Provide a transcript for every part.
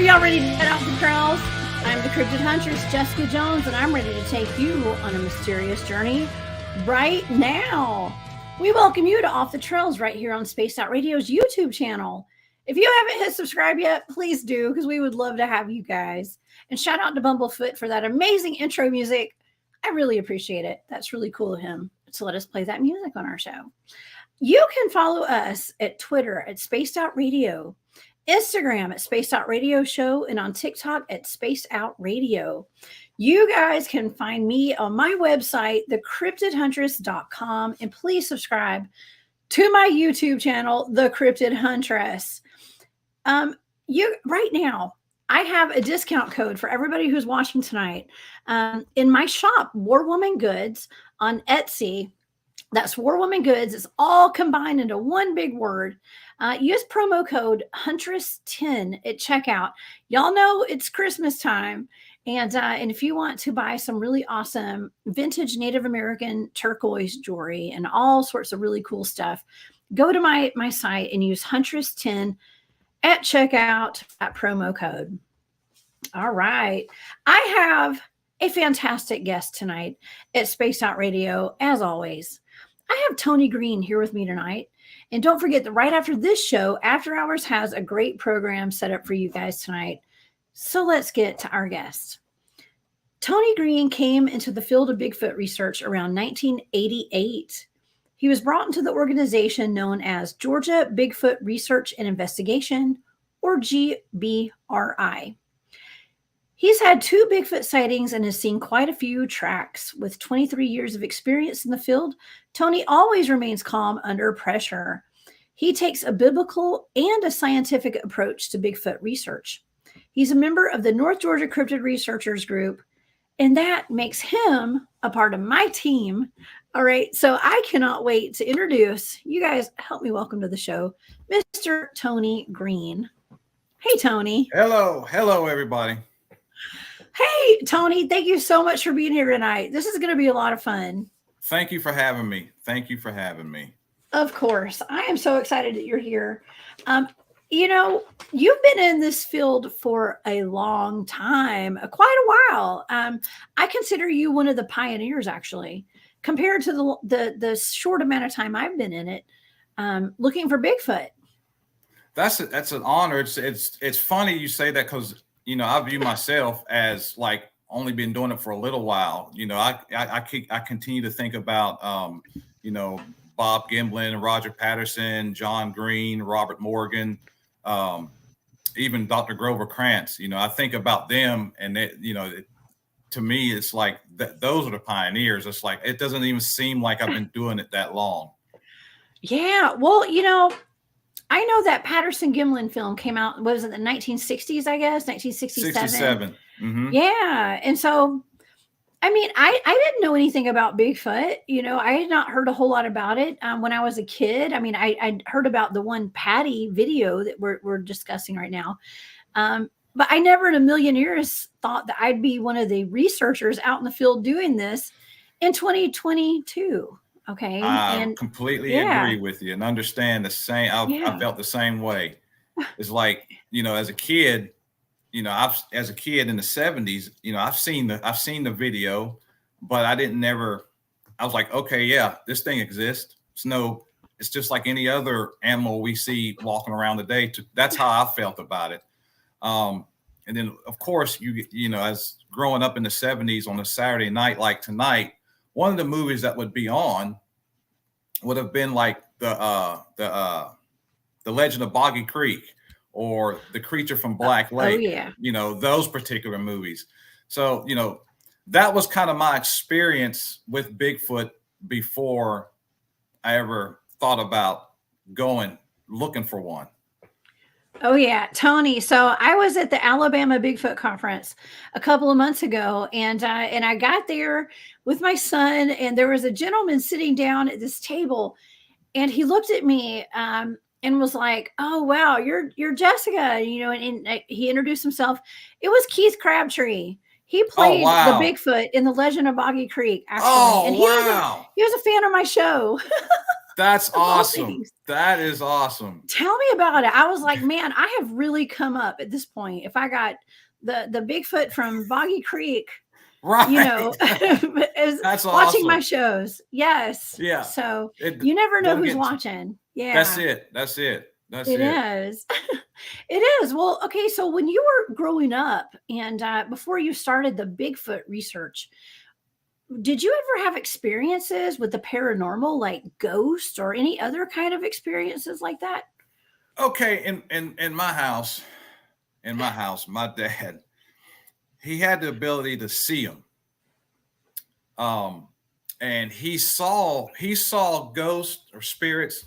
y'all ready to head off the trails? I'm the Cryptid Huntress, Jessica Jones, and I'm ready to take you on a mysterious journey right now. We welcome you to Off the Trails right here on Spaced Out Radio's YouTube channel. If you haven't hit subscribe yet, please do, because we would love to have you guys. And shout out to Bumblefoot for that amazing intro music. I really appreciate it. That's really cool of him to let us play that music on our show. You can follow us at Twitter at Spaced Out Radio, Instagram at Spaced Out Radio Show, and on TikTok at Spaced Out Radio. You guys can find me on my website, thecryptidhuntress.com, and please subscribe to my YouTube channel, The Cryptid Huntress. Right now, I have a discount code for everybody who's watching tonight. In my shop, War Woman Goods on Etsy. That's War Woman Goods. It's all combined into one big word. Use promo code Huntress10 at checkout. Y'all know it's Christmas time. And if you want to buy some really awesome vintage Native American turquoise jewelry and all sorts of really cool stuff, go to my site and use Huntress10 at checkout at promo code. All right. I have a fantastic guest tonight at Spaced Out Radio, as always. I have Tony Green here with me tonight. And don't forget that right after this show, After Hours has a great program set up for you guys tonight. So let's get to our guest. Tony Green came into the field of Bigfoot research around 1988. He was brought into the organization known as Georgia Bigfoot Research and Investigation, or GBRI. He's had 2 Bigfoot sightings and has seen quite a few tracks. With 23 years of experience in the field, Tony always remains calm under pressure. He takes a biblical and a scientific approach to Bigfoot research. He's a member of the North Georgia Cryptid Researchers group, and that makes him a part of my team. All right, so I cannot wait to introduce you guys. Help me welcome to the show, Mr. Tony Green. Hey, Tony. Hello, everybody. Hey, Tony, thank you so much for being here tonight. This is going to be a lot of fun. Thank you for having me. Of course. I am so excited that you're here. You've been in this field for a long time, quite a while. I consider you one of the pioneers, actually, compared to the short amount of time I've been in it, looking for Bigfoot. That's an honor. It's funny you say that because I view myself as like only been doing it for a little while. I continue to think about Bob Gimblin, Roger Patterson, John Green, Robert Morgan, even Dr. Grover Krantz. I think about them, and to me, it's like those are the pioneers. It's like it doesn't even seem like I've been doing it that long. Yeah, well, I know that Patterson Gimlin film came out, what was it, the 1960s, I guess, 1967? 67. Mm-hmm. Yeah. And so, I mean, I didn't know anything about Bigfoot. I had not heard a whole lot about it when I was a kid. I mean, I'd heard about the one Patty video that we're discussing right now. But I never in a million years thought that I'd be one of the researchers out in the field doing this in 2022. Okay. I completely agree with you and understand the same. I felt the same way. It's like, as a kid, as a kid in the 70s, I've seen the video, but I was like, okay, yeah, this thing exists. It's just like any other animal we see walking around today. That's how I felt about it. And then of course, as growing up in the 70s on a Saturday night, like tonight, one of the movies that would be on would have been like the Legend of Boggy Creek or The Creature from Black Lake. Oh, yeah. Those particular movies. So, that was kind of my experience with Bigfoot before I ever thought about looking for one. Oh, yeah, Tony. So I was at the Alabama Bigfoot conference a couple of months ago, and I got there with my son, and there was a gentleman sitting down at this table, and he looked at me and was like, "Oh, wow, you're Jessica," and he introduced himself. It was Keith Crabtree. He played the Bigfoot in The Legend of Boggy Creek, actually. Oh, and he was a fan of my show. That's awesome. That is awesome. Tell me about it. I was like, man, I have really come up at this point. If I got the Bigfoot from Boggy Creek, right, you know, is that's watching awesome. my shows. Yes. Yeah. So you never know who's watching. Yeah. That's it. That's it. That's it. It is. It is. Well, okay. So when you were growing up and before you started the Bigfoot research, did you ever have experiences with the paranormal, like ghosts or any other kind of experiences like that? Okay, in my house, my dad, he had the ability to see them. And he saw ghosts or spirits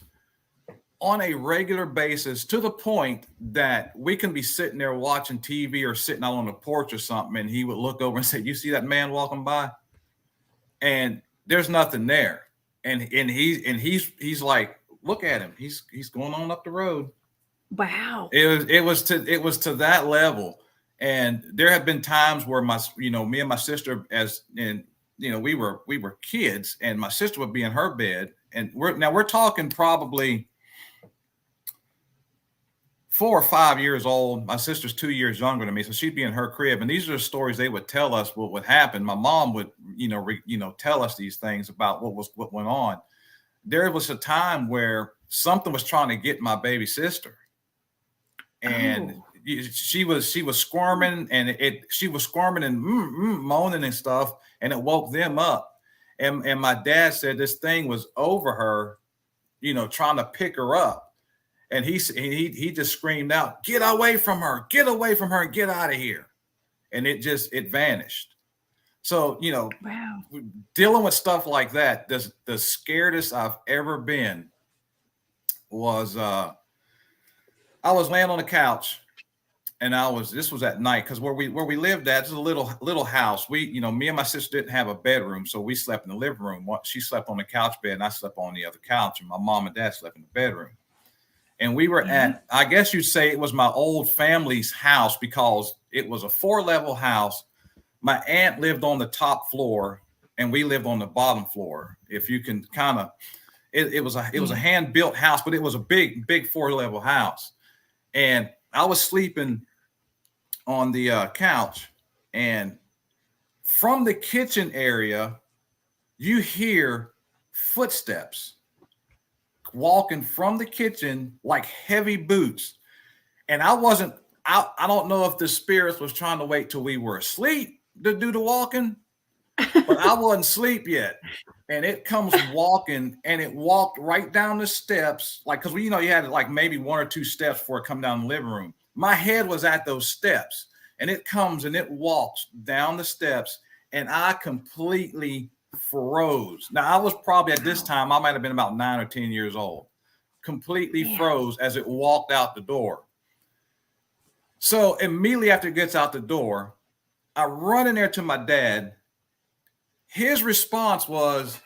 on a regular basis, to the point that we can be sitting there watching TV or sitting out on the porch or something, and he would look over and say, "You see that man walking by?" And there's nothing there. And he's like, "Look at him. He's going on up the road." Wow. It was to that level. And there have been times where me and my sister, we were kids, and my sister would be in her bed, and we're talking probably 4 or 5 years old. My sister's 2 years younger than me, so she'd be in her crib, and these are the stories they would tell us what would happen. My mom would, tell us these things about what went on. There was a time where something was trying to get my baby sister, and she was squirming, and she was squirming and moaning and stuff, and it woke them up. And my dad said this thing was over her, trying to pick her up. And he just screamed out, "Get away from her, get away from her, and get out of here." And it vanished. So, wow. Dealing with stuff like that, the scaredest I've ever been was I was laying on the couch, and this was at night, because where we lived at is a little house. Me and my sister didn't have a bedroom, so we slept in the living room. She slept on the couch bed, and I slept on the other couch, and my mom and dad slept in the bedroom. And we were at, I guess you'd say it was my old family's house, because it was a 4-level house. My aunt lived on the top floor, and we lived on the bottom floor. If you can kind of, it was a hand-built house, but it was a big 4-level house. And I was sleeping on the couch, and from the kitchen area, you hear footsteps walking from the kitchen, like heavy boots. And I don't know if the spirits was trying to wait till we were asleep to do the walking, but I wasn't asleep yet. And it comes walking, and it walked right down the steps, like, because you had like maybe 1 or 2 steps before it come down the living room. My head was at those steps, and it comes and it walks down the steps, and I completely froze. Now, I was probably, at this time, I might have been about 9 or 10 years old. Completely froze as it walked out the door. So immediately after it gets out the door, I run in there to my dad. His response was,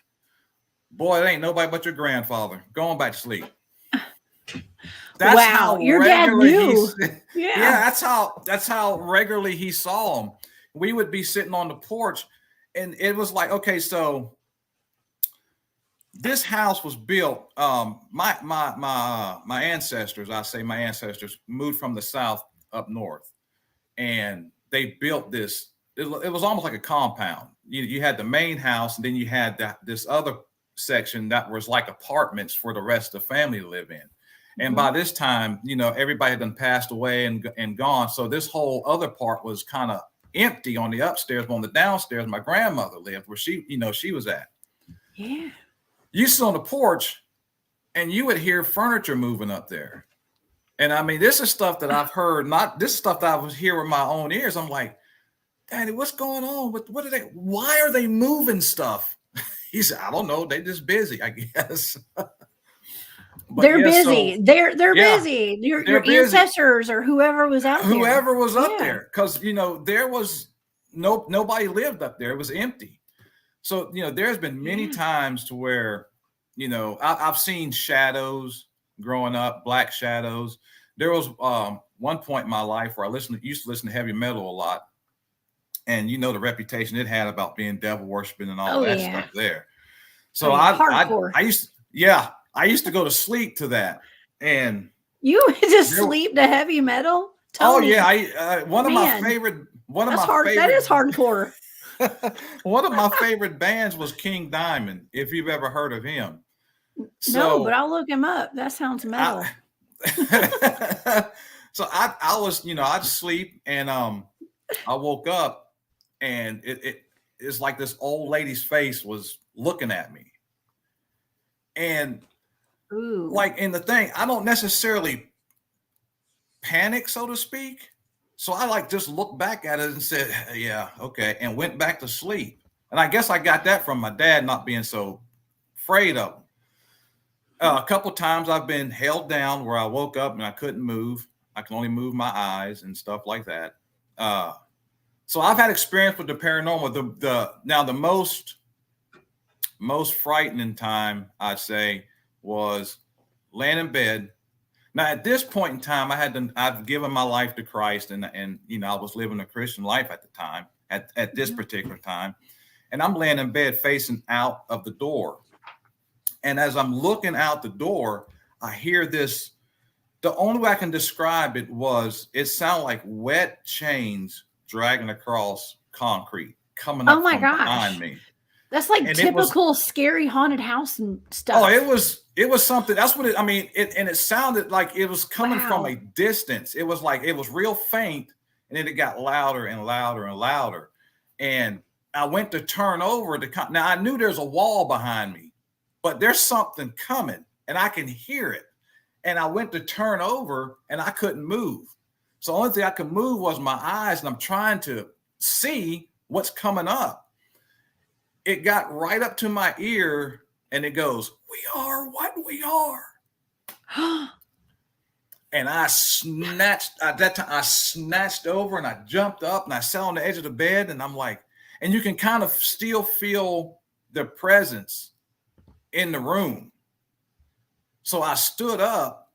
"Boy, it ain't nobody but your grandfather. Go on back to sleep." That's wow, how your dad knew. That's how regularly he saw him. We would be sitting on the porch, and it was like, okay, so this house was built. My ancestors moved from the south up north, and they built this. It was almost like a compound. You had the main house, and then you had this other section that was like apartments for the rest of the family to live in. And by this time, everybody had done passed away and gone. So this whole other part was kind of empty on the upstairs, but on the downstairs, my grandmother lived, where she was at. Yeah. You sit on the porch, and you would hear furniture moving up there. And I mean, this is stuff that I've heard, this stuff that I was hearing with my own ears. I'm like, "Daddy, what's going on? Why are they moving stuff?" He said, "I don't know. They're just busy, I guess." They're busy. So, they're busy. Your busy. Ancestors or whoever was out there. Whoever was up there. Because, there was nobody lived up there. It was empty. So, there's been many times to where, I've seen shadows growing up, black shadows. There was one point in my life where I used to listen to heavy metal a lot. And the reputation it had about being devil worshiping and all that stuff there. So I used to, I used to go to sleep to that. And you just sleep to heavy metal? Tony, oh yeah, one of my favorite that is hardcore. One of my favorite bands was King Diamond, if you've ever heard of him. No, but I'll look him up. That sounds metal. So I was, I'd sleep, and I woke up, and it's like this old lady's face was looking at me. And ooh, like in the thing, I don't necessarily panic, so to speak. So I like just looked back at it and said, yeah, okay, and went back to sleep. And I guess I got that from my dad not being so afraid of them. A couple times I've been held down where I woke up and I couldn't move. I can only move my eyes and stuff like that. So I've had experience with the paranormal. The most frightening time, I'd say, was laying in bed. Now, at this point in time, I've given my life to Christ, and I was living a Christian life at the time, at this particular time. And I'm laying in bed facing out of the door. And as I'm looking out the door, I hear this. The only way I can describe it sounded like wet chains dragging across concrete coming up from behind me. That's like typical scary haunted house and stuff. Oh, it was something. That's what it sounded like it was coming from a distance. It was like, it was real faint, and then it got louder and louder and louder. And I went to turn over now I knew there's a wall behind me, but there's something coming and I can hear it. And I went to turn over and I couldn't move. So the only thing I could move was my eyes, and I'm trying to see what's coming up. It got right up to my ear and it goes, "We are what we are." And I snatched over and I jumped up and I sat on the edge of the bed, and I'm like, and you can kind of still feel the presence in the room. So I stood up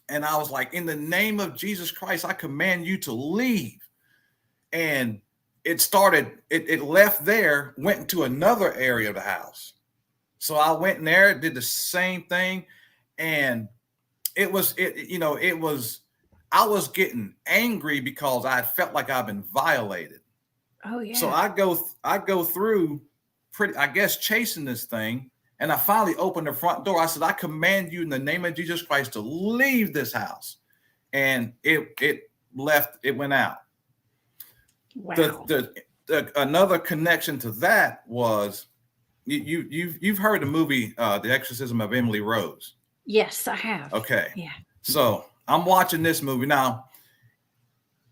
and I was like, "In the name of Jesus Christ, I command you to leave." And it left there, went into another area of the house. So I went in there, did the same thing. And I was getting angry because I felt like I've been violated. Oh yeah. So I go through chasing this thing. And I finally opened the front door. I said, "I command you in the name of Jesus Christ to leave this house." And it left, it went out. Wow. Another connection to that was you've heard the movie The Exorcism of Emily Rose. Yes, I have. Okay. Yeah. So I'm watching this movie now.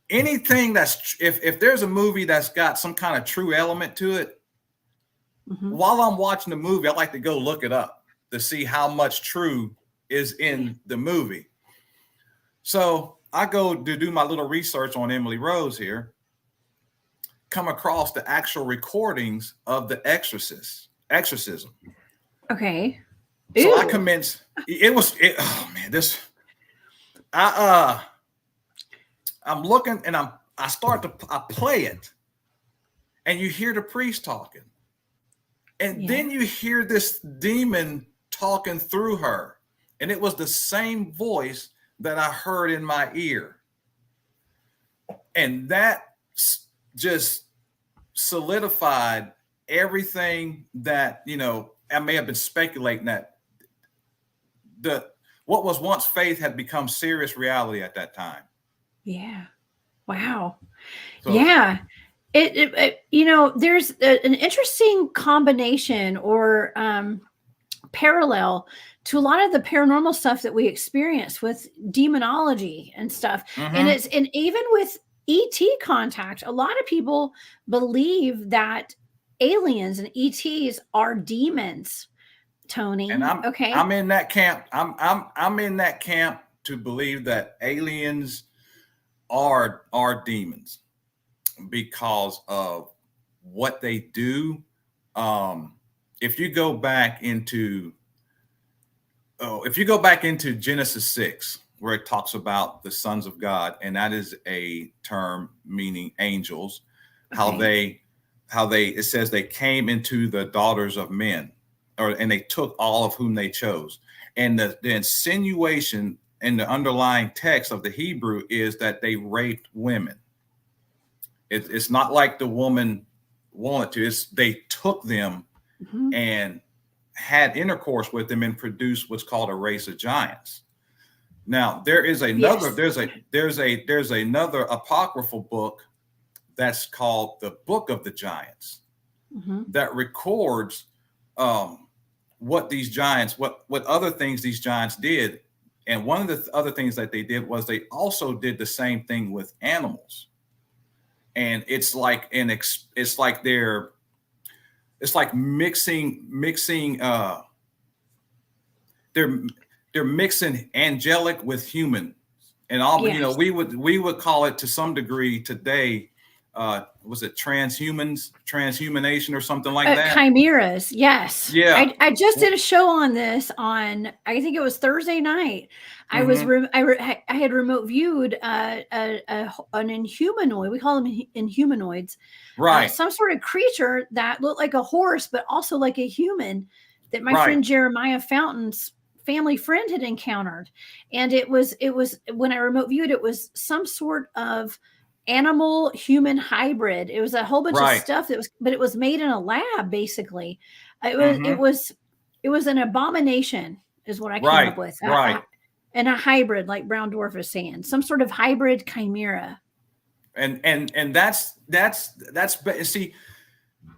Anything if there's a movie that's got some kind of true element to it, while I'm watching the movie, I like to go look it up to see how much true is in the movie. So I go to do my little research on Emily Rose here, come across the actual recordings of the exorcism. Okay. So ew. I commenced. Oh man, I'm looking and I play it, and you hear the priest talking. And then you hear this demon talking through her. And it was the same voice that I heard in my ear. And that just solidified everything that, I may have been speculating that what was once faith had become serious reality at that time. Yeah. Wow. So, yeah. There's an interesting combination or parallel to a lot of the paranormal stuff that we experience with demonology and stuff. And even with ET contact, a lot of people believe that aliens and ETs are demons, Tony. And I'm in that camp. I'm in that camp to believe that aliens are demons, because of what they do. If you go back into Genesis 6, where it talks about the sons of God, and that is a term meaning angels, it says they came into the daughters of men, and they took all of whom they chose. And the insinuation in the underlying text of the Hebrew is that they raped women. It's not like the woman wanted to. They took them and had intercourse with them and produced what's called a race of giants. Now there is another. There's another apocryphal book that's called the Book of the Giants that records what these giants, what other things these giants did. And one of the other things that they did was they also did the same thing with animals. And it's like mixing they're mixing angelic with human. And all, you know, we would call it to some degree today, was it transhumanation or something like that? Chimeras, yes. Yeah. I just did a show on this on, I think it was Thursday night. I had remote viewed an inhumanoid. We call them inhumanoids. Right. Some sort of creature that looked like a horse, but also like a human that my friend Jeremiah Fountain's family friend had encountered. And it was when I remote viewed, it was some sort of animal human hybrid. It was a whole bunch of stuff but it was made in a lab. Basically, it was an abomination, is what I came up with. And a hybrid, like Brown Dwarf is saying, some sort of hybrid chimera. And that's see,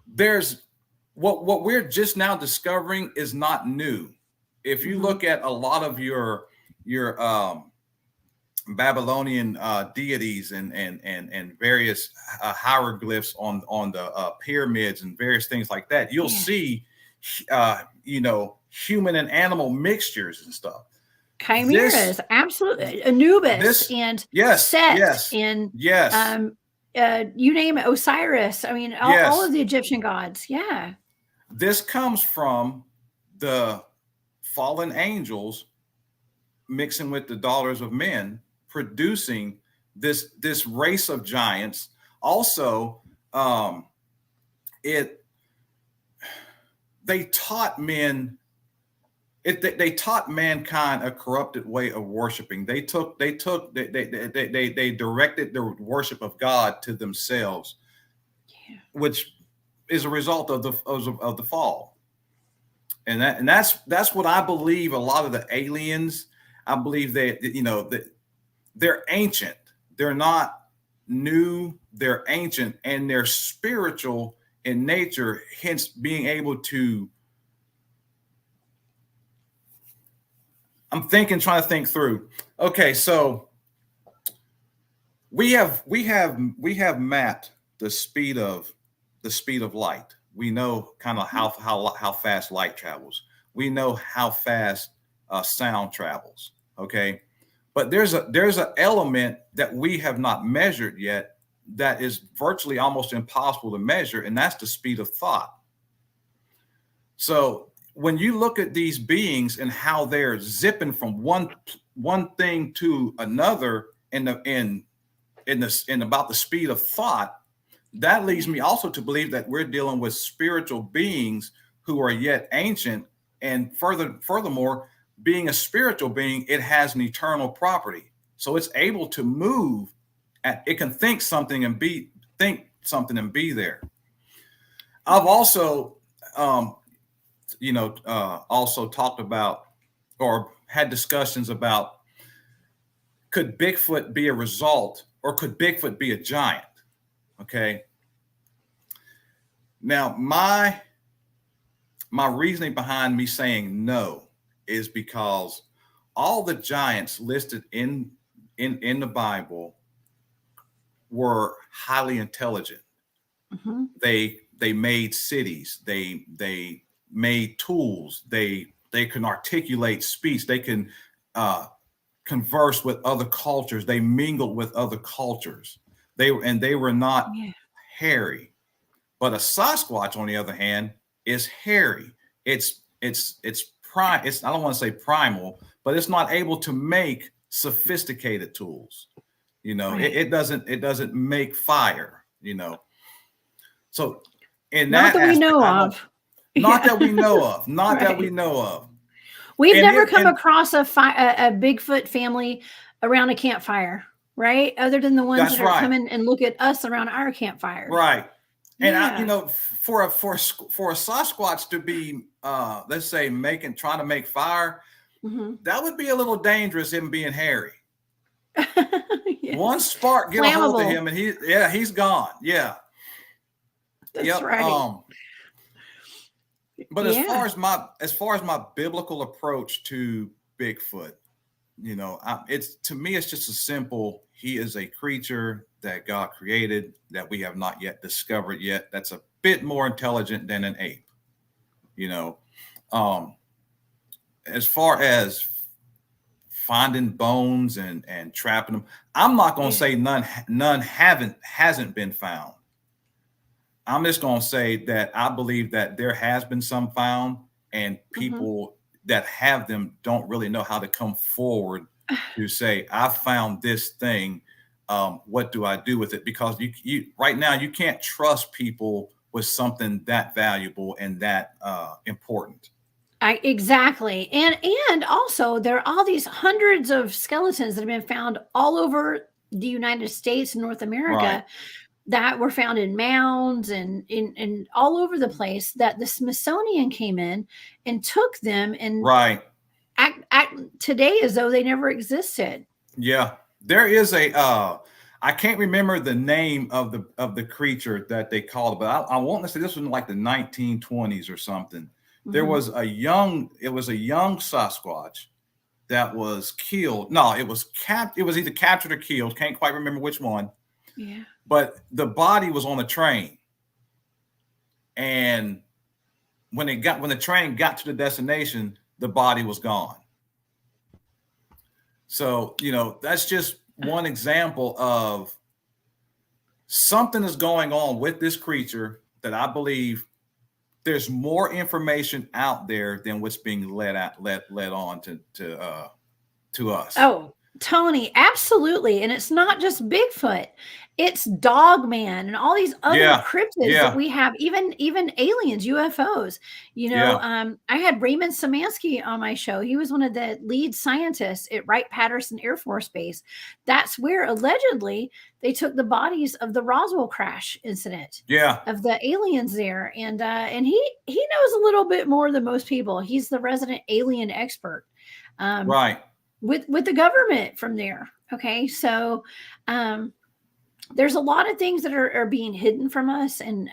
there's what we're just now discovering is not new. If you look at a lot of your Babylonian deities and various hieroglyphs on the pyramids and various things like that, you'll see human and animal mixtures and stuff. Chimeras, absolutely. Anubis and Set and you name it, Osiris. I mean, all of the Egyptian gods. Yeah. This comes from the fallen angels mixing with the daughters of men, producing this race of giants. Also, they taught men. They taught mankind a corrupted way of worshiping. They directed the worship of God to themselves, which is a result of the fall. And that's what I believe. A lot of the aliens, I believe that they're ancient. They're not new. They're ancient, and they're spiritual in nature. Hence, being able to. I'm trying to think through. Okay, so we have mapped the speed of light. We know kind of how fast light travels. We know how fast sound travels. Okay, but there's an element that we have not measured yet that is virtually almost impossible to measure, and that's the speed of thought. So when you look at these beings and how they're zipping from one thing to another in about the speed of thought, that leads me also to believe that we're dealing with spiritual beings who are yet ancient. And furthermore, being a spiritual being, it has an eternal property. So it's able to move. It can think something and be there. I've also also talked about or had discussions about, could Bigfoot be a result, or could Bigfoot be a giant? Okay. Now, my reasoning behind me saying no is because all the giants listed in the Bible were highly intelligent. Mm-hmm. They made cities. They made tools. They can articulate speech. They can converse with other cultures. They mingled with other cultures. They were not hairy. But a Sasquatch, on the other hand, is hairy. It's I don't want to say primal, but it's not able to make sophisticated tools. It doesn't make fire. So in not that we know of. Not that we know of. Not that we know of. We've never come across a Bigfoot family around a campfire, right? Other than the ones that are coming and look at us around our campfires. Right. And for a Sasquatch to be, let's say, trying to make fire, that would be a little dangerous. Him being hairy, one spark get a hold of him, and he's gone. Yeah, that's right. But as far as my biblical approach to Bigfoot, to me it's just a simple. He is a creature that God created that we have not yet discovered yet. That's a bit more intelligent than an ape. As far as finding bones and trapping them, I'm not going to say none hasn't been found. I'm just going to say that I believe that there has been some found, and people that have them don't really know how to come forward to say, I found this thing. What do I do with it? Because you right now, you can't trust people with something that valuable and that important. Exactly. And also there are all these hundreds of skeletons that have been found all over the United States and North America that were found in mounds and in all over the place, that the Smithsonian came in and took them and act today as though they never existed. Yeah. There is I can't remember the name of the creature that they called, but I want to say this was in like the 1920s or something. There was a young Sasquatch that was killed. No, it was either captured or killed. Can't quite remember which one. Yeah. But the body was on a train. And when the train got to the destination, the body was gone. So, that's just one example of something is going on with this creature that I believe there's more information out there than what's being let on to us. Oh, Tony, absolutely. And it's not just Bigfoot. It's Dogman and all these other cryptids that we have, even aliens, UFOs. I had Raymond Samansky on my show. He was one of the lead scientists at Wright-Patterson Air Force Base. That's where allegedly they took the bodies of the Roswell crash incident. Of the aliens there. And he knows a little bit more than most people. He's the resident alien expert. With the government from there. Okay. So there's a lot of things that are being hidden from us. And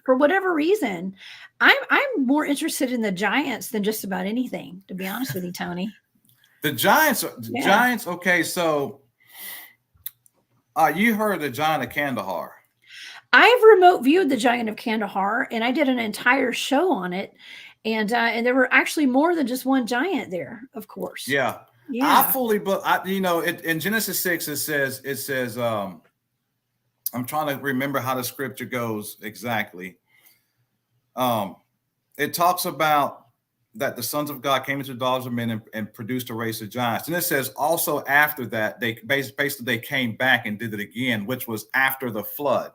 for whatever reason, I'm more interested in the giants than just about anything, to be honest with you, Tony. The giants. Okay. So you heard the giant of Kandahar. I've remote viewed the giant of Kandahar, and I did an entire show on it. And there were actually more than just one giant there, of course. Yeah. I fully, but in Genesis 6, it says, I'm trying to remember how the scripture goes exactly. It talks about that the sons of God came into the daughters of men and produced a race of giants. And it says also after that, they came back and did it again, which was after the flood.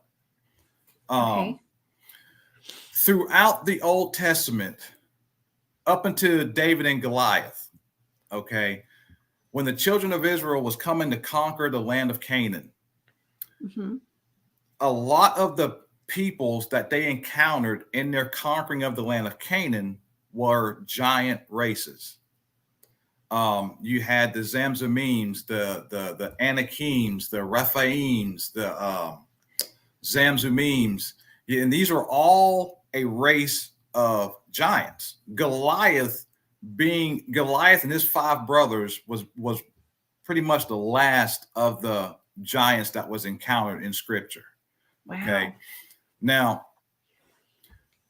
Throughout the Old Testament, up until David and Goliath, when the children of Israel was coming to conquer the land of Canaan, a lot of the peoples that they encountered in their conquering of the land of Canaan were giant races. You had the Zamzamims, the Anakims, the Rephaims, the Zamzumims, and these are all a race of giants. Goliath and his 5 brothers was pretty much the last of the giants that was encountered in scripture. Wow. Okay. Now,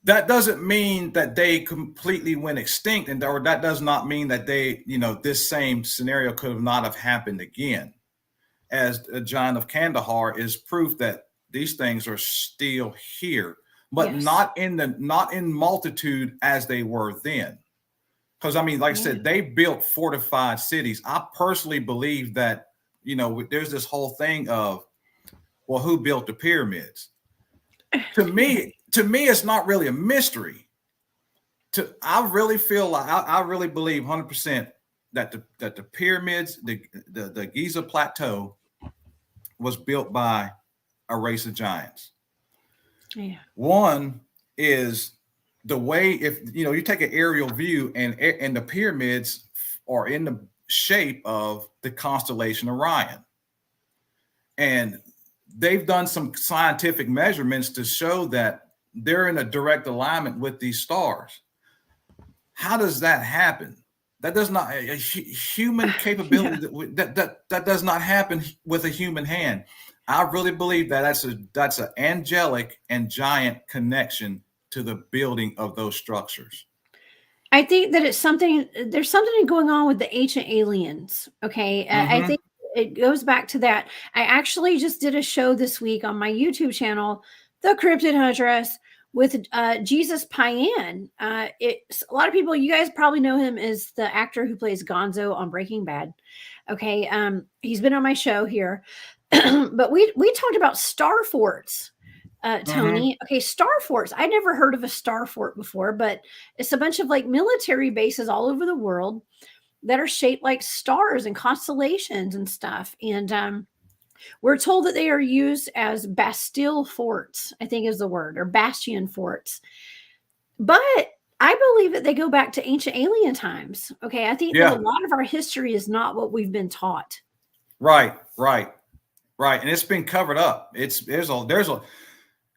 that doesn't mean that they completely went extinct, or that does not mean that this same scenario could not have happened again. As a giant of Kandahar is proof that these things are still here, but not in multitude as they were then. Because I said, they built fortified cities. I personally believe that, there's this whole thing of, well, who built the pyramids? To me, it's not really a mystery. I really feel like I really believe 100% that the pyramids, the Giza plateau, was built by a race of giants. Yeah. One is the way, if you take an aerial view, and the pyramids are in the shape of the constellation Orion, and they've done some scientific measurements to show that they're in a direct alignment with these stars. How does that happen? That does not a human capability. that does not happen with a human hand. I really believe that that's an angelic and giant connection to the building of those structures. I think that there's something going on with the ancient aliens. Okay. I think it goes back to that. I actually just did a show this week on my YouTube channel, The Cryptid Huntress, with Jesus Payan. It's a lot of people, you guys probably know him as the actor who plays Gonzo on Breaking Bad. Okay. He's been on my show here. But we talked about star forts. Tony. Okay, star forts. I never heard of a star fort before, but it's a bunch of like military bases all over the world that are shaped like stars and constellations and stuff. And we're told that they are used as Bastille forts, I think is the word, or bastion forts. But I believe that they go back to ancient alien times. Okay, I think that a lot of our history is not what we've been taught. Right, and it's been covered up.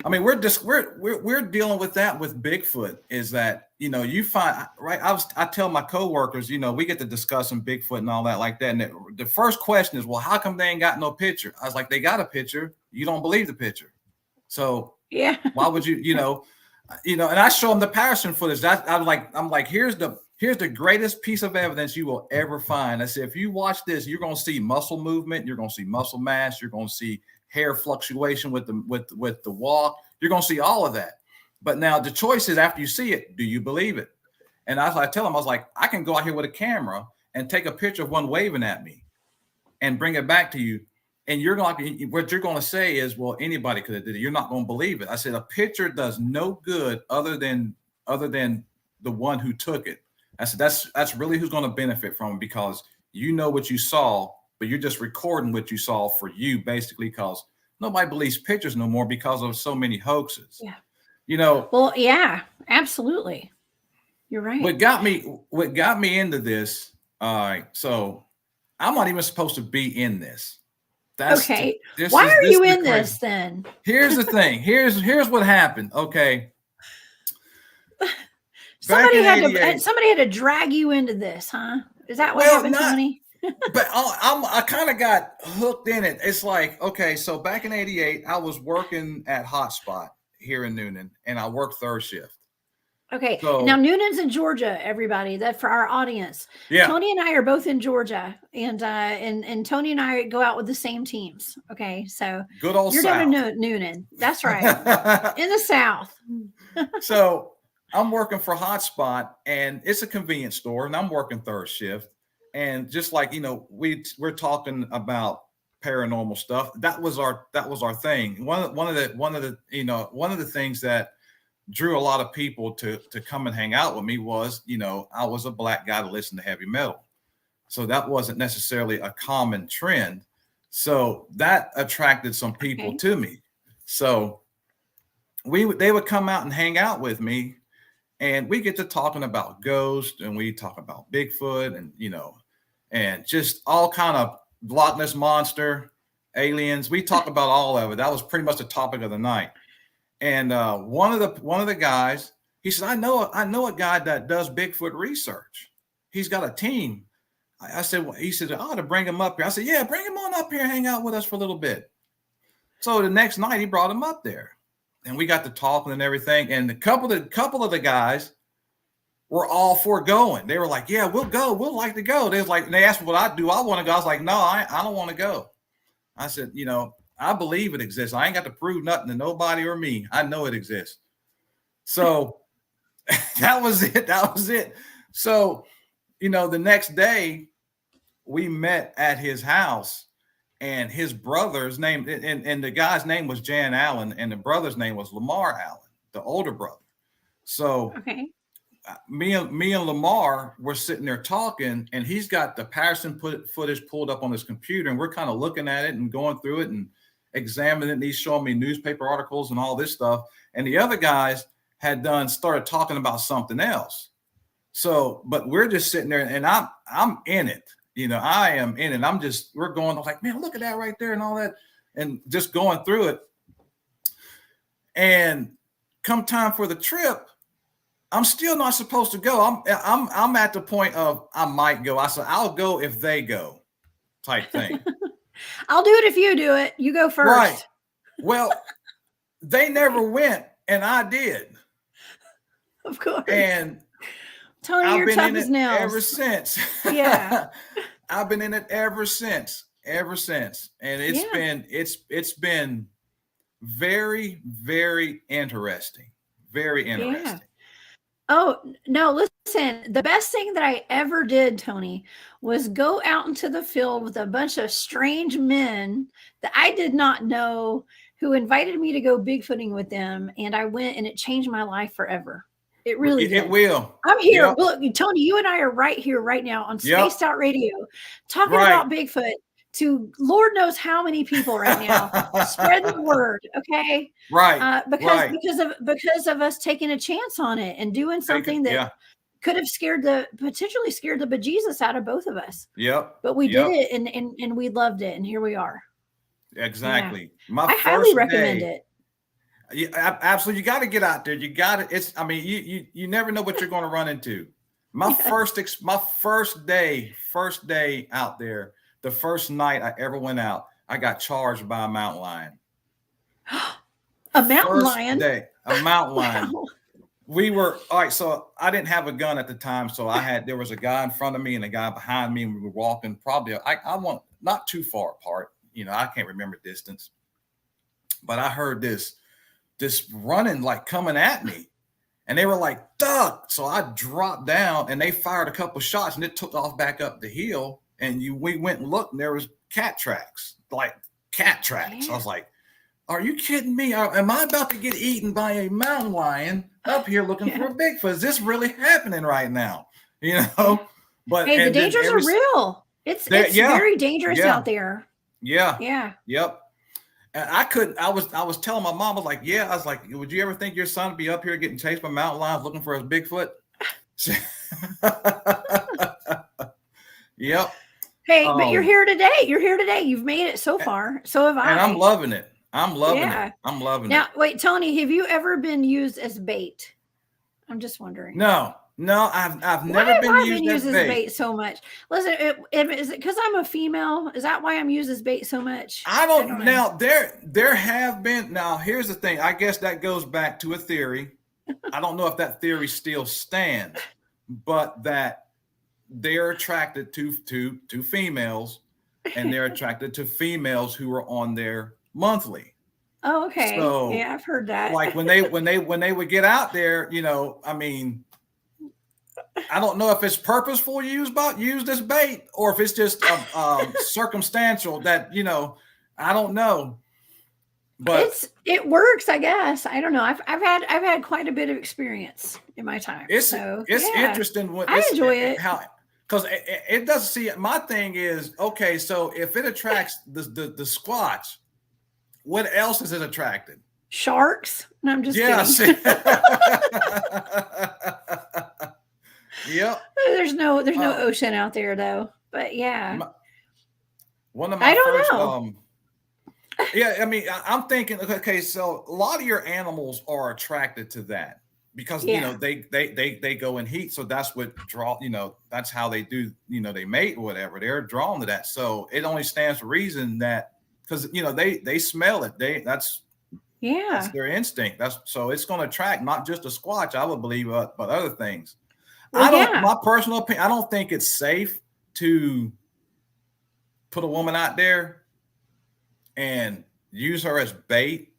I mean, we're dealing with that with Bigfoot. Is that you find, right? I tell my coworkers, we get to discussing Bigfoot and all that like that. And the first question is, well, how come they ain't got no picture? I was like, they got a picture. You don't believe the picture, so yeah. Why would you? And I show them the Patterson footage. I'm like, here's the greatest piece of evidence you will ever find. I said, if you watch this, you're going to see muscle movement. You're going to see muscle mass. You're going to see hair fluctuation with the walk. You're going to see all of that. But now the choice is, after you see it, do you believe it? And I tell them, I was like, I can go out here with a camera and take a picture of one waving at me and bring it back to you. And what you're going to say is, well, anybody could have did it. You're not going to believe it. I said, a picture does no good other than the one who took it. I said, that's really who's going to benefit from it, because you know what you saw, but you're just recording what you saw for you, basically, because nobody believes pictures no more because of so many hoaxes. Yeah. Well, yeah, absolutely. You're right. What got me into this, all right, so I'm not even supposed to be in this. Okay. Why are you in this then? Here's the thing. Here's what happened. Okay. Somebody had to drag you into this, huh? Is that what happened, Tony? But I kind of got hooked in it. It's like, okay, so back in '88, I was working at Hotspot here in Noonan, and I worked third shift. Okay. So, now Noonan's in Georgia, everybody. That for our audience. Yeah. Tony and I are both in Georgia, and Tony and I go out with the same teams. Okay. So good old you're South. Down in Noonan. That's right. In the South. So I'm working for Hotspot, and it's a convenience store, and I'm working third shift. And just like, we're talking about paranormal stuff. That was our thing. One of the things that drew a lot of people to come and hang out with me was, I was a black guy to listen to heavy metal. So that wasn't necessarily a common trend. So that attracted some people to me. So they would come out and hang out with me, and we get to talking about ghosts, and we talk about Bigfoot, and, and just all kind of Loch Ness monster, aliens. We talk about all of it. That was pretty much the topic of the night. And one of the guys, he said, I know a guy that does Bigfoot research. He's got a team. I said, he said, I ought to bring him up here. I said, yeah, bring him on up here and hang out with us for a little bit. So the next night he brought him up there, and we got to talking and everything. And a couple of the guys were all for going. They were like, yeah, we'll go. We'll like to go. They asked me what I do. I want to go. I was like, no, I don't want to go. I said, I believe it exists. I ain't got to prove nothing to nobody or me. I know it exists. So that was it. So, the next day we met at his house, and his brother's name, and the guy's name was Jan Allen, and the brother's name was Lamar Allen, the older brother. So me and Lamar were sitting there talking, and he's got the Patterson footage pulled up on his computer, and we're kind of looking at it and going through it and examining it. And he's showing me newspaper articles and all this stuff. And the other guys had started talking about something else. So, but we're just sitting there, and I'm in it. I am in it. We're going like, man, look at that right there and all that, and just going through it. And come time for the trip, I'm still not supposed to go. I'm at the point of I might go. I said, I'll go if they go, type thing. I'll do it if you do it. You go first. Right. Well, they never went, and I did. Of course. And Tony, you're tough as nails. Ever since. Yeah. I've been in it ever since. And it's been very, very interesting. Very interesting. Yeah. Oh, no, listen, the best thing that I ever did, Tony, was go out into the field with a bunch of strange men that I did not know, who invited me to go Bigfooting with them. And I went, and it changed my life forever. It really did. It will. I'm here. Yep. Look, Tony, you and I are right here, right now on Spaced Out Radio, talking about Bigfoot to Lord knows how many people right now. Spread the word, okay? Right. Because of us taking a chance on it and doing something that could have potentially scared the bejesus out of both of us. Yep. But we did it, and we loved it, and here we are. Exactly. Yeah. I highly recommend it. Yeah, absolutely. You got to get out there. You got to. You never know what you're going to run into. My first day out there. The first night I ever went out, I got charged by a mountain lion. A mountain lion? A mountain lion. We were, all right, so I didn't have a gun at the time. So there was a guy in front of me and a guy behind me, and we were walking probably, not too far apart. I can't remember distance. But I heard this running, like coming at me. And they were like, duck. So I dropped down, and they fired a couple shots, and it took off back up the hill. And we went and looked, and there was cat tracks. Yeah. I was like, are you kidding me? Am I about to get eaten by a mountain lion up here looking for a Bigfoot? Is this really happening right now? But hey, the dangers are real. It's very dangerous out there. Yeah. Yeah. Yep. And I was telling my mom, I was like, would you ever think your son would be up here getting chased by mountain lions looking for a Bigfoot? Yep. Hey, but you're here today. You've made it so far. So have I. And I'm loving it. I'm loving it. Now, wait, Tony, have you ever been used as bait? I'm just wondering. No, I've never been used as bait so much. Listen, is it because I'm a female? Is that why I'm used as bait so much? I don't know. Now, there have been. Now, here's the thing. I guess that goes back to a theory. I don't know if that theory still stands, but that they're attracted to females, and they're attracted to females who are on their monthly. Oh, okay. So, yeah, I've heard that. Like when they would get out there, I mean, I don't know if it's purposeful used as bait, or if it's just circumstantial that I don't know. But it works, I guess. I don't know. I've had quite a bit of experience in my time. It's interesting. I enjoy it. Because it doesn't see it. My thing is, okay, so if it attracts the Squatch, what else is it attracted? Sharks? No, I'm just kidding. Yep. There's no ocean out there though. But yeah. One of my I don't know. Yeah, I mean, I'm thinking, okay, so a lot of your animals are attracted to that. Because they go in heat, so that's what that's how they do, they mate or whatever. They're drawn to that. So it only stands to reason that because they smell it. That's their instinct. So it's going to attract not just a Squatch, I would believe, but other things. Well, my personal opinion, I don't think it's safe to put a woman out there and use her as bait,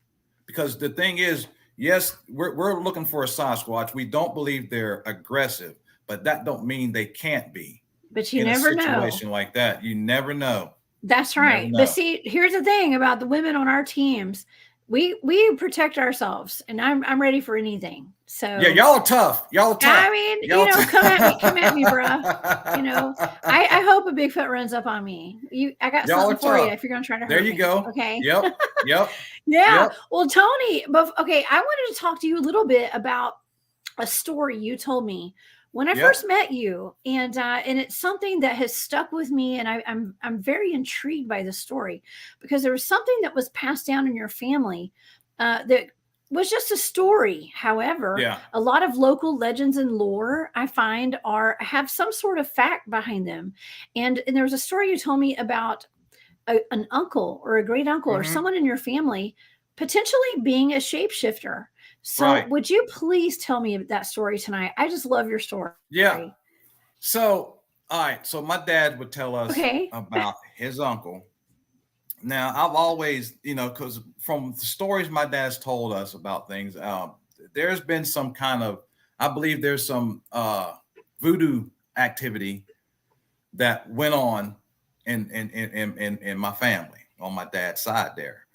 because the thing is, yes, we're looking for a Sasquatch. We don't believe they're aggressive, but that don't mean they can't be. But you never know. In a situation like that, you never know. That's right. But see, here's the thing about the women on our teams. we protect ourselves, and I'm ready for anything. So yeah, y'all are tough. Y'all are tough. I mean, come at me, bruh. I hope a Bigfoot runs up on me. I got something for you if you're gonna try to hurt me. There you go. Okay. Yep. Yeah. Yep. Well, Tony, but okay, I wanted to talk to you a little bit about a story you told me when I first met you, and it's something that has stuck with me, and I'm very intrigued by the story, because there was something that was passed down in your family that was just a story. However, a lot of local legends and lore, I find, have some sort of fact behind them. And there was a story you told me about an uncle or a great uncle or someone in your family potentially being a shapeshifter. So would you please tell me that story tonight? I just love your story. Yeah. So, all right. So my dad would tell us about his uncle. Now, I've always, because from the stories my dad's told us about things, there's been some kind of, I believe there's some voodoo activity that went on in my family on my dad's side there.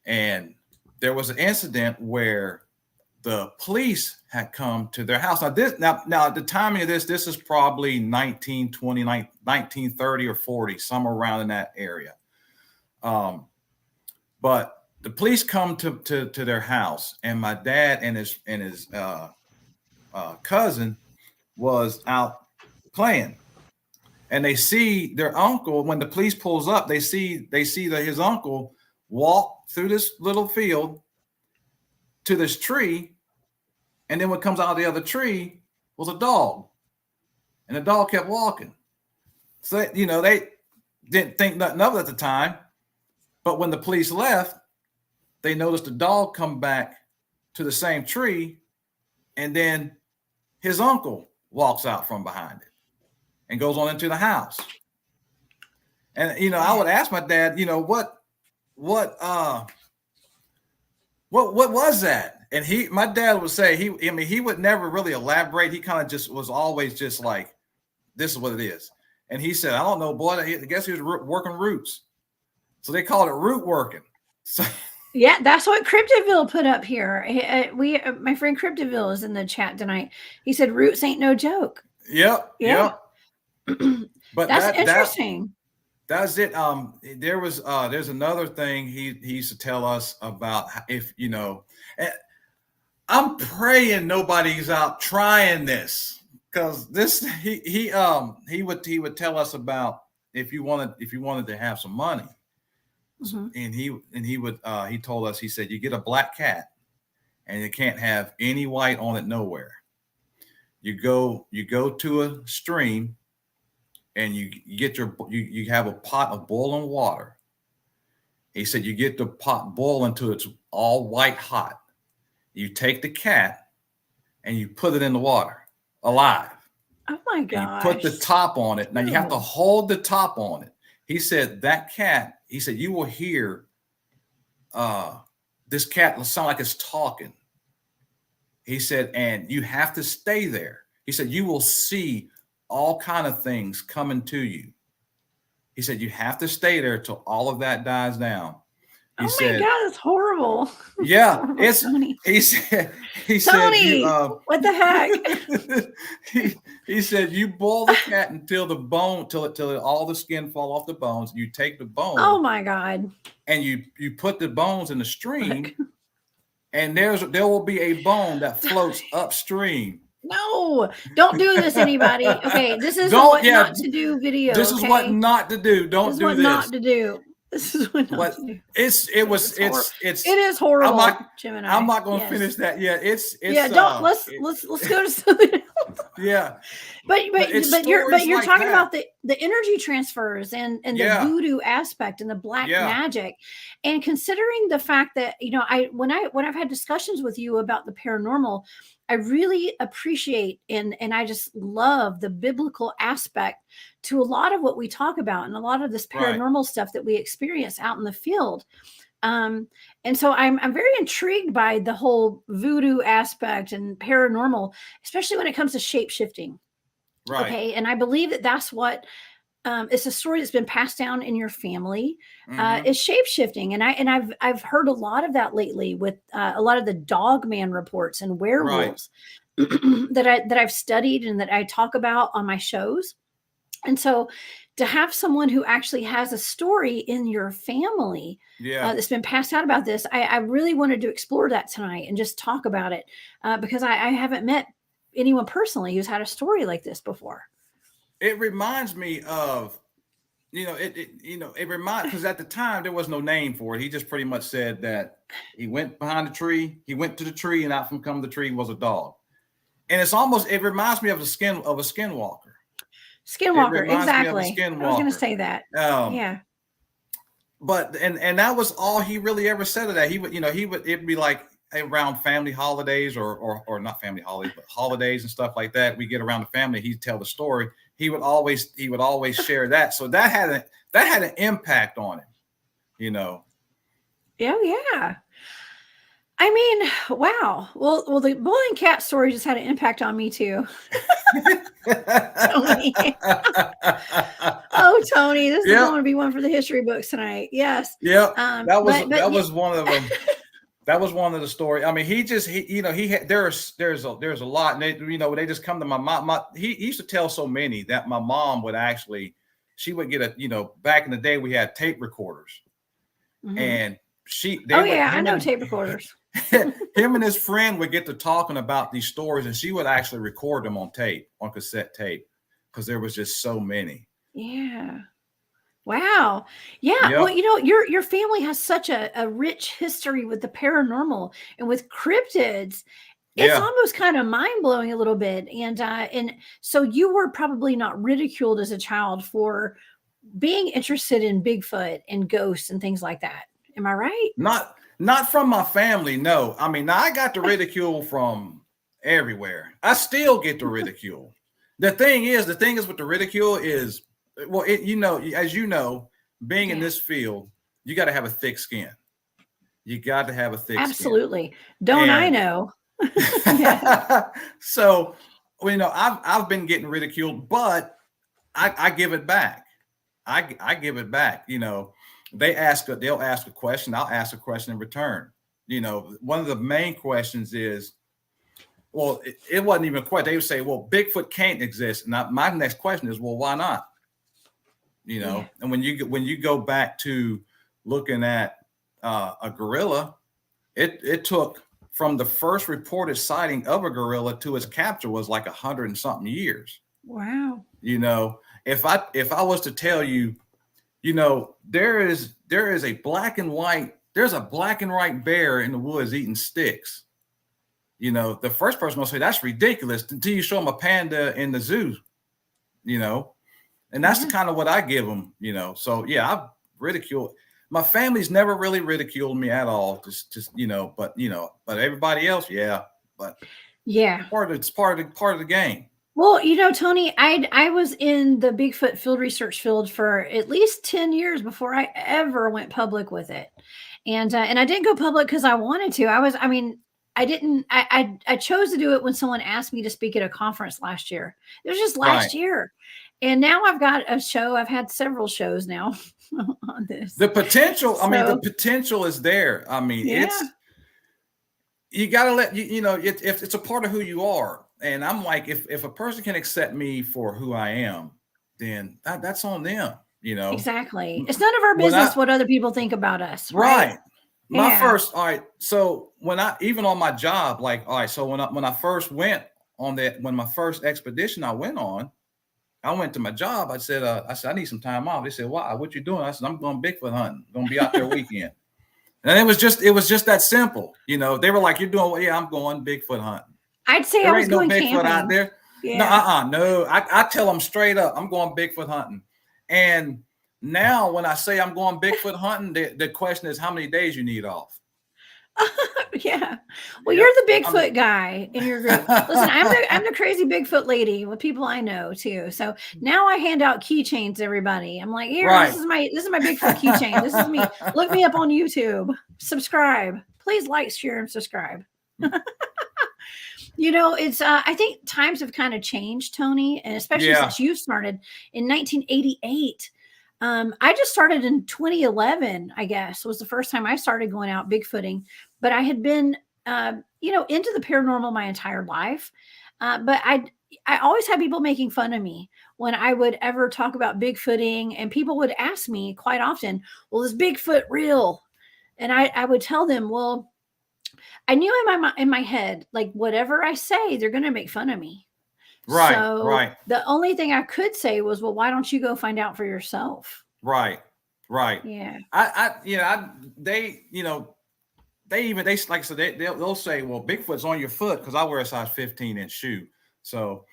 And there was an incident where the police had come to their house. Now the timing of this is probably 1920, 1930 or 40, somewhere around in that area. But the police come to their house, and my dad and his cousin was out playing, and they see their uncle. When the police pulls up, they see that his uncle walked through this little field to this tree, and then what comes out of the other tree was a dog, and the dog kept walking. So they didn't think nothing of it at the time, but when the police left, they noticed the dog come back to the same tree, and then his uncle walks out from behind it and goes on into the house. And I would ask my dad, what was that? And my dad would say he would never really elaborate. He kind of just was always just like, this is what it is. And he said, I don't know, boy, I guess he was working roots. So they called it root working. So yeah, that's what Cryptidville put up here. My friend Cryptidville is in the chat tonight. He said roots ain't no joke. Yep. But that's interesting. That's it. There's another thing he used to tell us about, if I'm praying nobody's out trying this, because this he would tell us about if you wanted to have some money. And he told us, he said, you get a black cat and it can't have any white on it nowhere. You go to a stream and you have a pot of boiling water. He said, you get the pot boiling till it's all white hot. You take the cat and you put it in the water alive. Oh my gosh. You put the top on it. Now you have to hold the top on it. He said that cat, you will hear this cat will sound like it's talking. He said, and you have to stay there. He said, you will see all kind of things coming to you. He said, you have to stay there till all of that dies down. He said, my God, it's horrible. Yeah, it's Tony. He said, Tony, what the heck? he said, you boil the cat until the bone, till all the skin fall off the bones. You take the bone. Oh my God. And you put the bones in the stream, and there will be a bone that floats upstream. No, don't do this, anybody. Okay, this is what not to do video. This is what not to do. Don't do this. Not to do. This is what not to do. It is horrible. I'm not going to finish that yet. It's let's go to something else. Yeah. But you're talking about the energy transfers and the voodoo aspect and the black magic, and considering the fact that when I've had discussions with you about the paranormal, I really appreciate and I just love the biblical aspect to a lot of what we talk about and a lot of this paranormal stuff that we experience out in the field. And so I'm very intrigued by the whole voodoo aspect and paranormal, especially when it comes to shape shifting. Right. Okay. And I believe that that's what it's a story that's been passed down in your family, is shape-shifting. And I've heard a lot of that lately with a lot of the Dogman reports and werewolves that I've studied and that I talk about on my shows. And so to have someone who actually has a story in your family that's been passed out about this, I really wanted to explore that tonight and just talk about it because I haven't met anyone personally who's had a story like this before. It reminds me of, it reminds, because at the time there was no name for it. He just pretty much said that he went behind the tree, he went to the tree, and out from come the tree was a dog. And it reminds me of a skinwalker. Skinwalker, exactly. I was going to say that. But and that was all he really ever said of that. It'd be like around family holidays or not family holidays, but holidays and stuff like that. We get around the family, he'd tell the story. He would always share that. So that had an impact on him, Yeah. I mean, wow. Well, the bull and cat story just had an impact on me too. Tony. Oh, Tony, this is going to be one for the history books tonight. Yes. Yeah. That was one of them. That was one of the stories. I mean, there's a lot. And they just come to my mom. He used to tell so many that my mom would actually, she would get back in the day we had tape recorders, and I know tape recorders. Him and his friend would get to talking about these stories, and she would actually record them on cassette tape, because there was just so many. Yeah. Wow. Yeah. Yep. Well, your family has such a rich history with the paranormal and with cryptids. It's almost kind of mind blowing a little bit. And so you were probably not ridiculed as a child for being interested in Bigfoot and ghosts and things like that. Am I right? Not from my family. No. I mean, I got the ridicule from everywhere. I still get the ridicule. The thing is with the ridicule is, well, as you know, being in this field, you got to have a thick skin. You got to have a thick Absolutely. Skin. Don't I know? So, I've been getting ridiculed, but I give it back. I give it back. They'll ask a question. I'll ask a question in return. One of the main questions is, well, it wasn't even a question. They would say, well, Bigfoot can't exist. And my next question is, well, why not? And when you go back to looking at a gorilla, it took from the first reported sighting of a gorilla to its capture was like 100 and something years. Wow. If I was to tell you, there is a black and white bear in the woods eating sticks. The first person will say that's ridiculous until you show them a panda in the zoo, and that's the kind of what I give them, So I've ridiculed. My family's never really ridiculed me at all. But everybody else, but it's part of the game. Well, Tony, I was in the Bigfoot field research field for at least 10 years before I ever went public with it. And I didn't go public because I wanted to. I chose to do it when someone asked me to speak at a conference last year. It was just last year. And now I've got a show. I've had several shows now on this. The potential, the potential is there. It's, you got to let if it's a part of who you are. And I'm like, if a person can accept me for who I am, then that's on them, Exactly. It's none of our business what other people think about us. Right. So even on my job, so when I first went on when my first expedition I went on, I went to my job. I said, I need some time off. They said, why? What you doing? I said, I'm going Bigfoot hunting. I'm going to be out there weekend. And it was just that simple. They were like, you're doing what? Yeah, I'm going Bigfoot hunting. I'd say I was going camping. Bigfoot out there. Yeah. No. I tell them straight up, I'm going Bigfoot hunting. And now when I say I'm going Bigfoot hunting, the question is how many days you need off. Yeah. Well, you're the Bigfoot guy in your group. Listen, I'm the crazy Bigfoot lady with people I know too. So now I hand out keychains to everybody. I'm like, here, this is my Bigfoot keychain. This is me. Look me up on YouTube. Subscribe. Please like, share, and subscribe. It's I think times have kind of changed, Tony, and especially since you started in 1988. I just started in 2011, I guess, was the first time I started going out Bigfooting. But I had been, into the paranormal my entire life. But I always had people making fun of me when I would ever talk about Bigfooting, and people would ask me quite often, "Well, is Bigfoot real?" And I would tell them, "Well, I knew in my head, like whatever I say, they're going to make fun of me." Right. So right. the only thing I could say was, "Well, why don't you go find out for yourself?" Right. Right. Yeah. They like I said, they'll say, well, Bigfoot's on your foot because I wear a size 15-inch shoe. So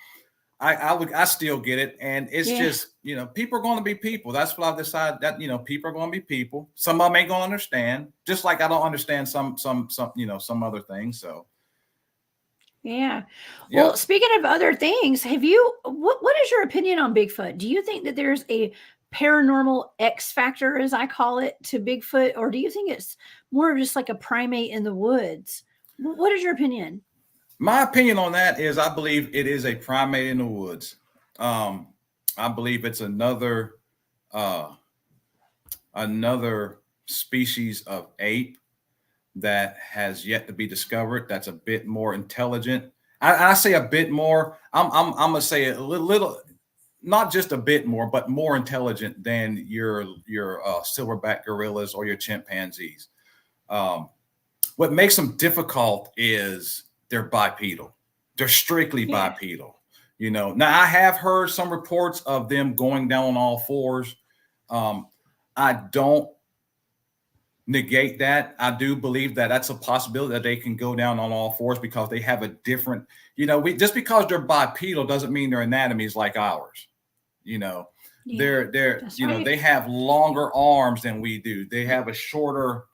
I still get it. And it's just, people are going to be people. That's what I've decided, that, people are going to be people. Some of them ain't going to understand, just like I don't understand some other things. So. Yeah. Well, speaking of other things, what is your opinion on Bigfoot? Do you think that there's a paranormal X factor, as I call it, to Bigfoot, or do you think it's more of just like a primate in the woods? What is your opinion? My opinion on that is I believe it is a primate in the woods. I believe it's another species of ape that has yet to be discovered. That's a bit more intelligent. I say a bit more. I'm gonna say a little, not just a bit more, but more intelligent than your silverback gorillas or your chimpanzees. What makes them difficult is they're bipedal. They're strictly bipedal. Now I have heard some reports of them going down on all fours. I don't negate that. I do believe that that's a possibility that they can go down on all fours because they have a different, just because they're bipedal doesn't mean their anatomy is like ours. They're right. They have longer arms than we do. They have a shorter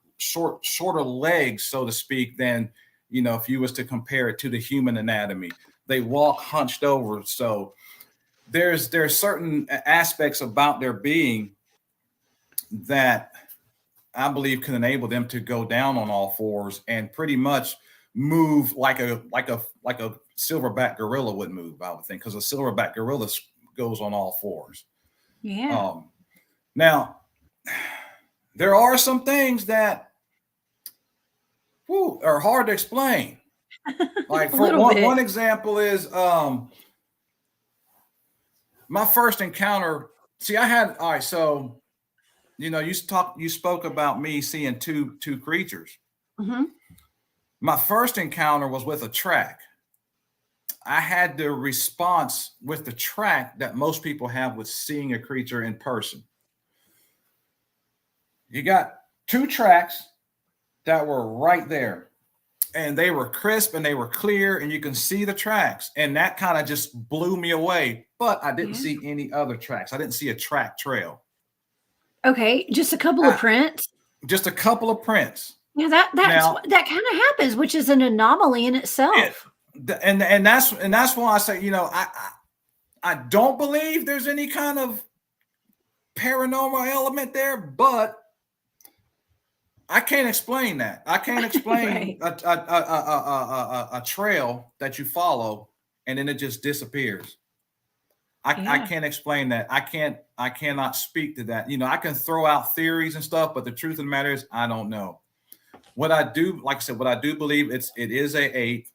legs, so to speak, than, if you was to compare it to the human anatomy. They walk hunched over. So there's certain aspects about their being that I believe can enable them to go down on all fours and pretty much move like a silverback gorilla would move, I would think, because a silverback gorilla goes on all fours. Yeah. Now, there are some things that are hard to explain. Like for one example is my first encounter. See, I had so. You spoke about me seeing two creatures. Mm-hmm. My first encounter was with a track. I had the response with the track that most people have with seeing a creature in person. You got two tracks that were right there, and they were crisp and they were clear, and you can see the tracks, and that kind of just blew me away. But I didn't see any other tracks. I didn't see a track trail. Okay, just a couple of prints. Just a couple of prints. Yeah, that kind of happens, which is an anomaly in itself. And that's why I say, I don't believe there's any kind of paranormal element there, but I can't explain that. I can't explain right. a trail that you follow and then it just disappears. I can't explain that. I cannot speak to that. I can throw out theories and stuff, but the truth of the matter is I don't know. What I do, like I said, what I do believe it is a ape,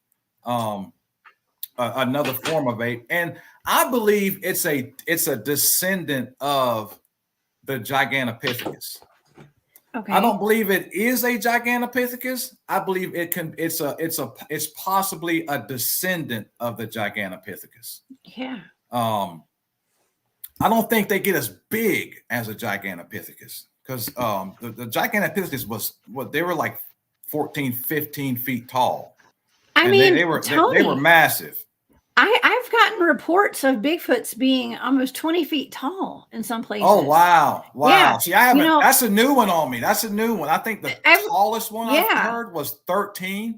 another form of ape. And I believe it's a descendant of the Gigantopithecus. Okay. I don't believe it is a Gigantopithecus. I believe it's possibly a descendant of the Gigantopithecus. Yeah. I don't think they get as big as a Gigantopithecus because the Gigantopithecus they were like 14, 15 feet tall. I mean, they were massive. I've gotten reports of Bigfoots being almost 20 feet tall in some places. Oh, wow. Yeah. See, I haven't, that's a new one on me. That's a new one. I think the tallest one I've heard was 13.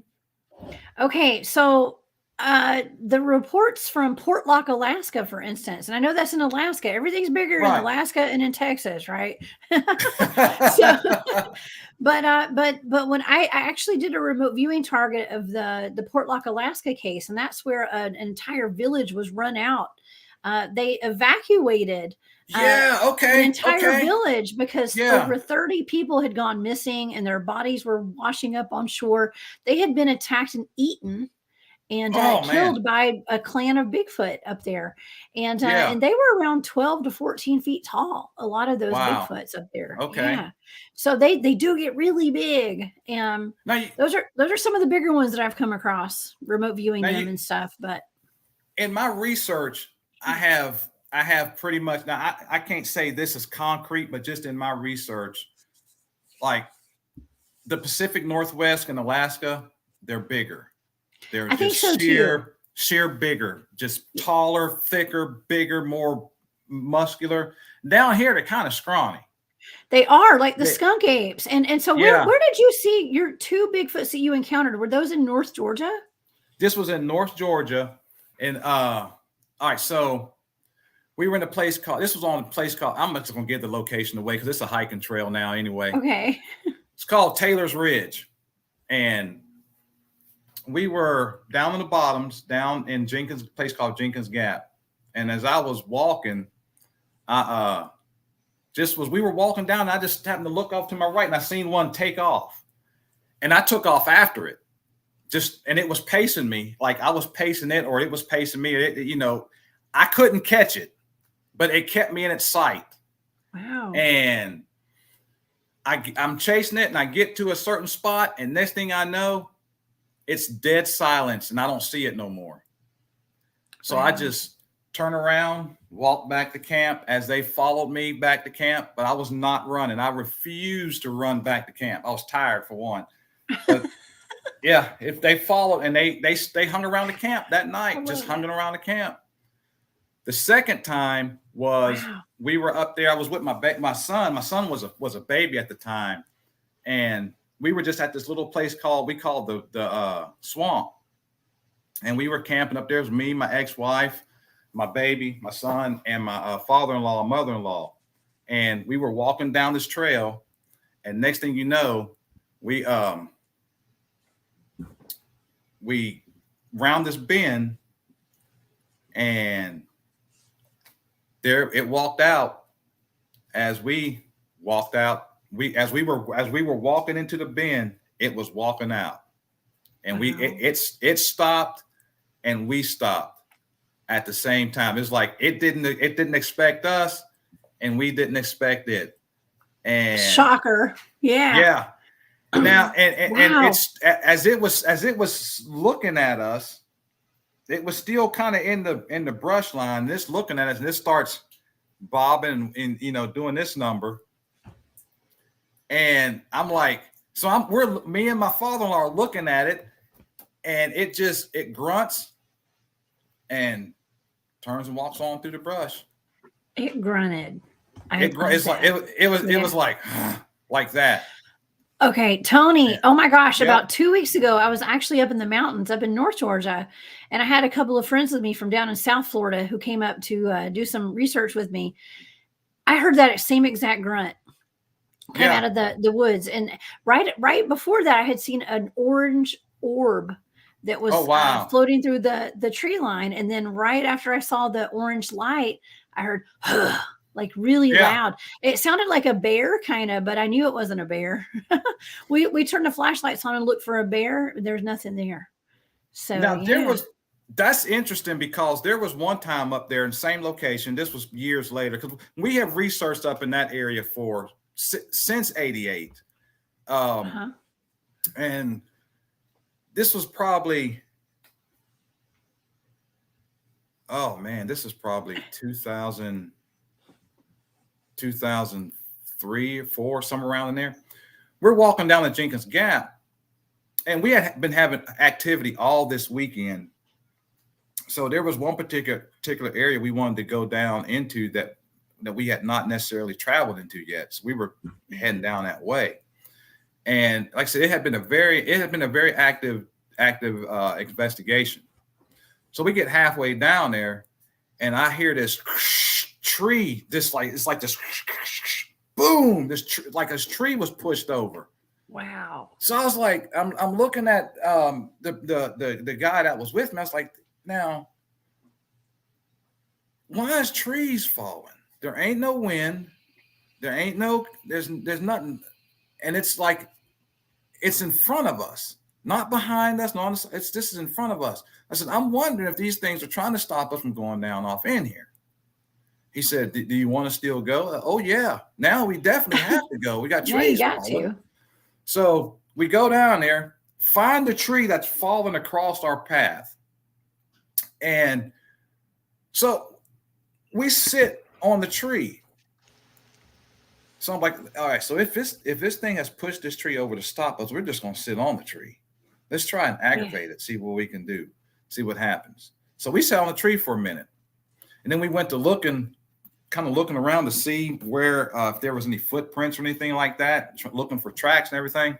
Okay. So The reports from Portlock, Alaska, for instance, and I know that's in Alaska. Everything's bigger in Alaska and in Texas, right? So, but when I actually did a remote viewing target of the Portlock, Alaska case, and that's where an entire village was run out. They evacuated an entire village because over 30 people had gone missing and their bodies were washing up on shore. They had been attacked and eaten and killed by a clan of Bigfoot up there. And they were around 12 to 14 feet tall. A lot of those Bigfoots up there. Yeah. So they do get really big. Those are some of the bigger ones that I've come across, remote viewing them and stuff. But in my research, I have pretty much, now I can't say this is concrete, but just in my research, like the Pacific Northwest and Alaska, they're bigger. They're just sheer bigger, just taller, thicker, bigger, more muscular. Down here, they're kind of scrawny. They are like the skunk apes. And so where did you see your two Bigfoots that you encountered? Were those in North Georgia? This was in North Georgia. And all right, so we were in a place called, this was on a place called, I'm just going to give the location away because it's a hiking trail now anyway. Okay. It's called Taylor's Ridge. And we were down in the bottoms, down in Jenkins, a place called Jenkins Gap. And as I was walking, we were walking down, and I just happened to look off to my right, and I seen one take off. And I took off after it. And it was pacing me, like I was pacing it, or it was pacing me. I couldn't catch it, but it kept me in its sight. Wow. And I'm chasing it, and I get to a certain spot, and next thing I know, it's dead silence, and I don't see it no more. So I just turn around, walk back to camp as they followed me back to camp, but I was not running. I refused to run back to camp. I was tired for one. But yeah, if they followed, and they hung around the camp that night, just hung around the camp. The second time was we were up there. I was with my son. My son was a baby at the time, and we were just at this little place we called the Swamp, and we were camping up there. It was me, my ex-wife, my baby, my son, and my father-in-law, mother-in-law, and we were walking down this trail. And next thing you know, we round this bend, and there it walked out. As we walked out, as we were walking into the bend, it was walking out, and it stopped, and we stopped at the same time. It's like it didn't expect us, and we didn't expect it. And shocker. Yeah. Now and it's as it was looking at us, it was still kind of in the brush line, this looking at us, and this starts bobbing and doing this number. And I'm like, me and my father-in-law are looking at it, and it grunts and turns and walks on through the brush. It grunted. It was like that. Okay, Tony. Oh my gosh. Yeah. About 2 weeks ago, I was actually up in the mountains up in North Georgia, and I had a couple of friends with me from down in South Florida who came up to do some research with me. I heard that same exact grunt come out of the woods. And right before that, I had seen an orange orb that was floating through the tree line. And then right after I saw the orange light, I heard like really loud. It sounded like a bear kind of, but I knew it wasn't a bear. We turned the flashlights on and looked for a bear. There's nothing there. So now that's interesting, because there was one time up there in the same location. This was years later, because we have researched up in that area since '88. And this was probably, this is probably 2003 or 4, somewhere around in there. We're walking down the Jenkins Gap, and we had been having activity all this weekend. So there was one particular area we wanted to go down into that we had not necessarily traveled into yet. So we were heading down that way. And like I said, it had been a very active investigation. So we get halfway down there, and I hear this tree. It's like this boom. Like a tree was pushed over. Wow. So I was like, I'm looking at the guy that was with me. I was like, now, why is trees falling? There ain't no wind. There's nothing. And it's like, it's in front of us, not behind us. This is in front of us. I said, I'm wondering if these things are trying to stop us from going down off in here. He said, do you want to still go? Oh yeah. Now we definitely have to go. We got trees. Yeah, you got to. So we go down there, find the tree that's fallen across our path. And so we sit on the tree. So I'm like, all right, so if this thing has pushed this tree over to stop us, we're just going to sit on the tree. Let's try and aggravate it, see what we can do, see what happens. So we sat on the tree for a minute. And then we went to looking around to see where, if there was any footprints or anything like that, looking for tracks and everything.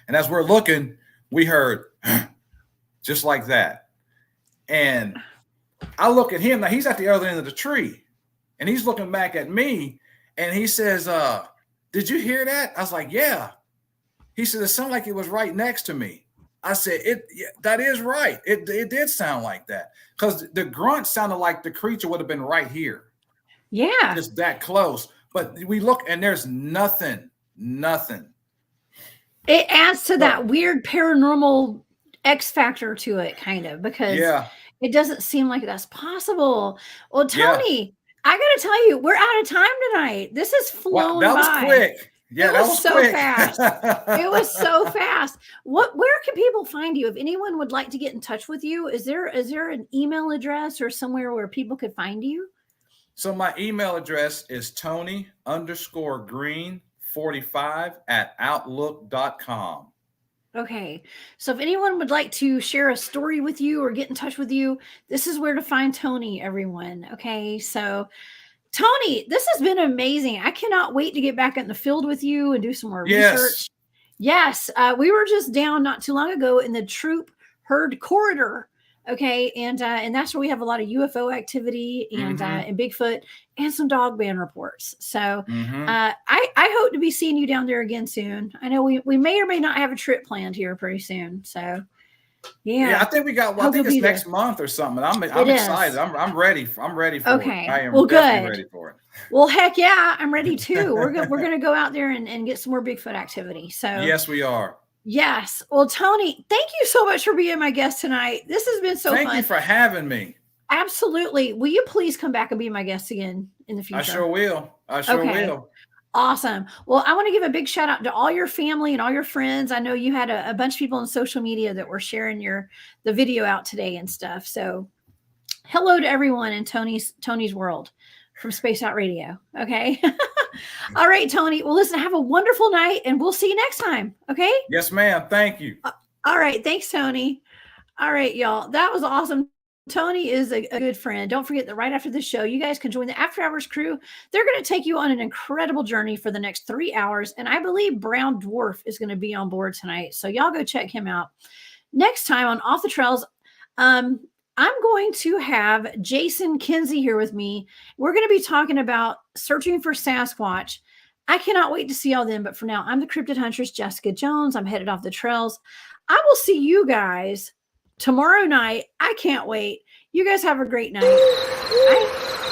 And as we're looking, we heard just like that. And I look at him. Now he's at the other end of the tree, and he's looking back at me, and he says, did you hear that? I was like, yeah. He said, it sounded like it was right next to me. I said, that is right. It did sound like that, because the grunt sounded like the creature would have been right here. Yeah. Just that close. But we look, and there's nothing. It adds to that weird paranormal X factor to it, kind of, because it doesn't seem like that's possible. Well, Tony, I got to tell you, we're out of time tonight. This has flown by. That was quick. Yeah, that was so quick. Fast. It was so fast. Where can people find you? If anyone would like to get in touch with you, is there an email address or somewhere where people could find you? So my email address is Tony_Green45@outlook.com. Okay. So if anyone would like to share a story with you or get in touch with you, this is where to find Tony, everyone. Okay. So Tony, this has been amazing. I cannot wait to get back in the field with you and do some more research. Yes. We were just down not too long ago in the troop herd corridor. Okay. And that's where we have a lot of UFO activity and Bigfoot and some Dogman reports. So I hope to be seeing you down there again soon. I know we may or may not have a trip planned here pretty soon. So yeah, I think we got. Well, I think it's next month or something. I'm excited. I'm ready. I'm ready for it. I am definitely ready for it. Well, heck yeah, I'm ready too. We're gonna go out there and get some more Bigfoot activity. So yes, we are. Yes. Well, Tony, thank you so much for being my guest tonight. This has been so fun. Thank you for having me. Absolutely. Will you please come back and be my guest again in the future? I sure will. Will. Awesome. Well, I want to give a big shout out to all your family and all your friends. I know you had a bunch of people on social media that were sharing the video out today and stuff. So hello to everyone in Tony's world from Space Out Radio. Okay. All right, Tony. Well, listen, have a wonderful night and we'll see you next time. Okay. Yes, ma'am. Thank you. All right. Thanks, Tony. All right, y'all. That was awesome. Tony is a good friend. Don't forget that right after the show, you guys can join the After Hours crew. They're going to take you on an incredible journey for the next 3 hours. And I believe Brown Dwarf is going to be on board tonight. So y'all go check him out. Next time on Off the Trails, I'm going to have Jason Kinsey here with me. We're going to be talking about searching for Sasquatch. I cannot wait to see y'all then. But for now, I'm the Cryptid Huntress, Jessica Jones. I'm headed off the trails. I will see you guys tomorrow night. I can't wait. You guys have a great night. Bye.